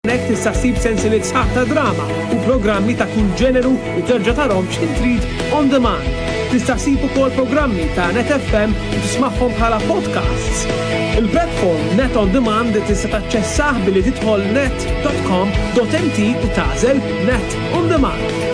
Nek tista' ssib sensieliet sħaq ta' drama u programmi ta' kull ġeneru u terġa' tarahom x'in trid on demand. Tista' ssib ukoll programmi ta' Net FM u tisma'hom bħala podcasts. Il-platform Net on Demand tista' taċċessah billi tidħol net.com.mt u tagħżel Net on Demand.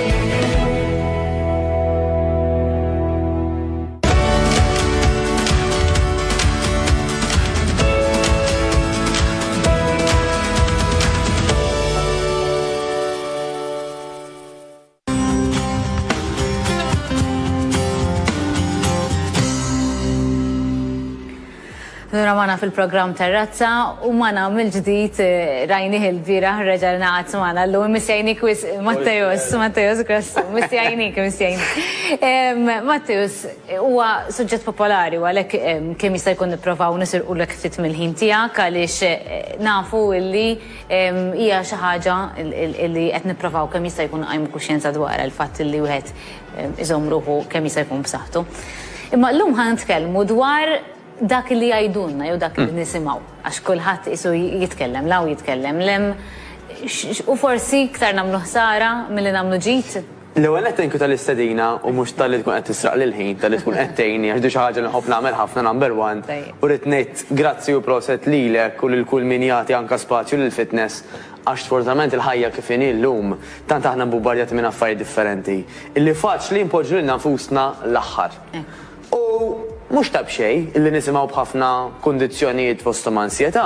Ramana fil-program Terrazza u mana mill-ġdid rajnih il-bira reġalna għat mana l-lum missjajnik Mattejus Grassu, missjajnik. Mattejus, huwa suġġett popolari u għalek kemm jista' jkun nipprovaw nisirqu l ftit mill-ħin tiegħek għaliex nafu illi hija xi ħaġa illi qed nipprovaw kemm jista' jkun qajmu kuxjenza dwar il-fatt illi wieħed iżomm ruħu kemm jista' jkun b'saħħtu. Imma llum ħan nitkellmu dwar dak li jgħidulna jew dak li nisimgħu għax kulħadd isu jitkellem law jitkellem lem u forsi iktar nagħmlu ħsara milli nagħmlu ġid. L-ewwel qed tinku tal-istedina u mhux tal-li tkun qed tisraq lil ħin tal-li tkun qed tgħinni għax xi ħaġa li nħobb nagħmel ħafna number one u rid ngħid grazzi u proset lilek u lil kull min jagħti anke spazju lill-fitness għax sfortunatament il-ħajja kif inhi llum tant aħna mbubbarjati minn affarijiet differenti illi faċli npoġġu lilna nfusna l-aħħar. Mux tab xej, illi nisimaw bħafna kondizjonijiet fostom ansjetà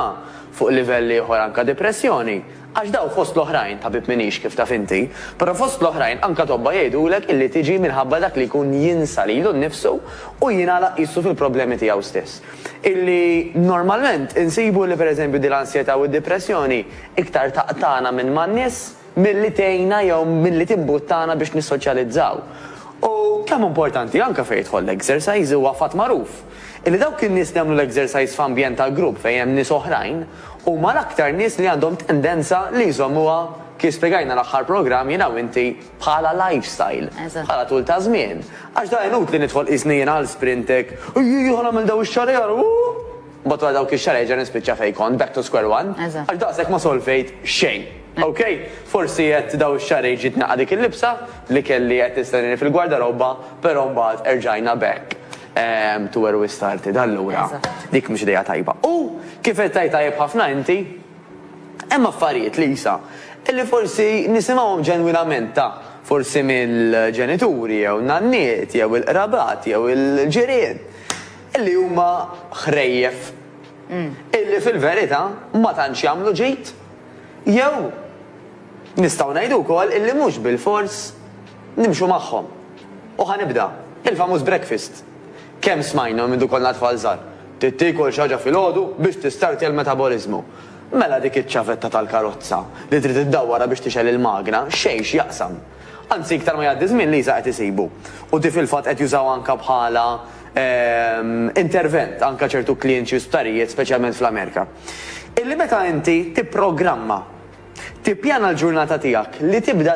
fuq livelli oħra anka depressjoni. Għax daw fost l-oħrajn tabib minix kif taf inti, pero fost l-oħrajn anka tobba jgħidulek illi tiġi minħabba dak li jkun jinsa lilu nnifsu u jingħalaq jissu fil-problemi tiegħu stess. Illi normalment insibu li pereżempju din l-ansjetà u d-depressjoni iktar taqtana minn man-nies milli tgħinna jew milli timbuttana biex nissoċjalizzaw. U kemm importanti anke fejn jidħol l-exercise huwa fatt magħruf. Illi dawk in-nies li jagħmlu l-exercise f'ambjent ta' grupp fejn hemm nies oħrajn huma l-aktar nies li għandhom tendenza li jżommuha kif spjegajna l-aħħar programm jiena u inti bħala lifestyle, bħala tul ta' żmien. Għax da inut li nidħol isnien għal sprintek, jieħu nagħmel daw ix-xarjar, mbagħad wara dawk ix-xarjar ġa nispiċċa fejn kont back to square one, għax daqshekk ma solvejt xejn. Ok, forsi qed daw ix-xarrej ġiet naqa' dik il-libsa li kelli qed tistennini fil-gwardarobba, però mbagħad erġajna back to where we started. Allura, dik mhux idea tajba. U kif qed tajjeb ħafna inti, hemm affarijiet li jisa illi forsi nisimgħuhom ġenwinament ta' forsi mill-ġenituri jew nanniet jew il-qrabat jew il-ġirien illi huma ħrejjef illi fil-verità ma tantx jagħmlu ġid. Jew nistgħu ngħidu wkoll illi mhux bil-fors nimxu magħhom. U ħanibda il-famuż breakfast. Kemm smajna minn dukol tfal żgħar. Tittikol xi ħaġa filgħodu biex tistarti l-metabolismu. Mela dik iċ-ċavetta tal-karozza li trid iddawwara biex tixel il-magna xejn jaqsam. Anzi iktar ma jgħaddi żmien li qed isibu. U di fil-fatt qed jużaw anke bħala intervent anke ċertu klienċi u sptarijiet speċjalment fl-Amerika. Illi meta inti tipprogramma tippjana l-ġurnata tiegħek li tibda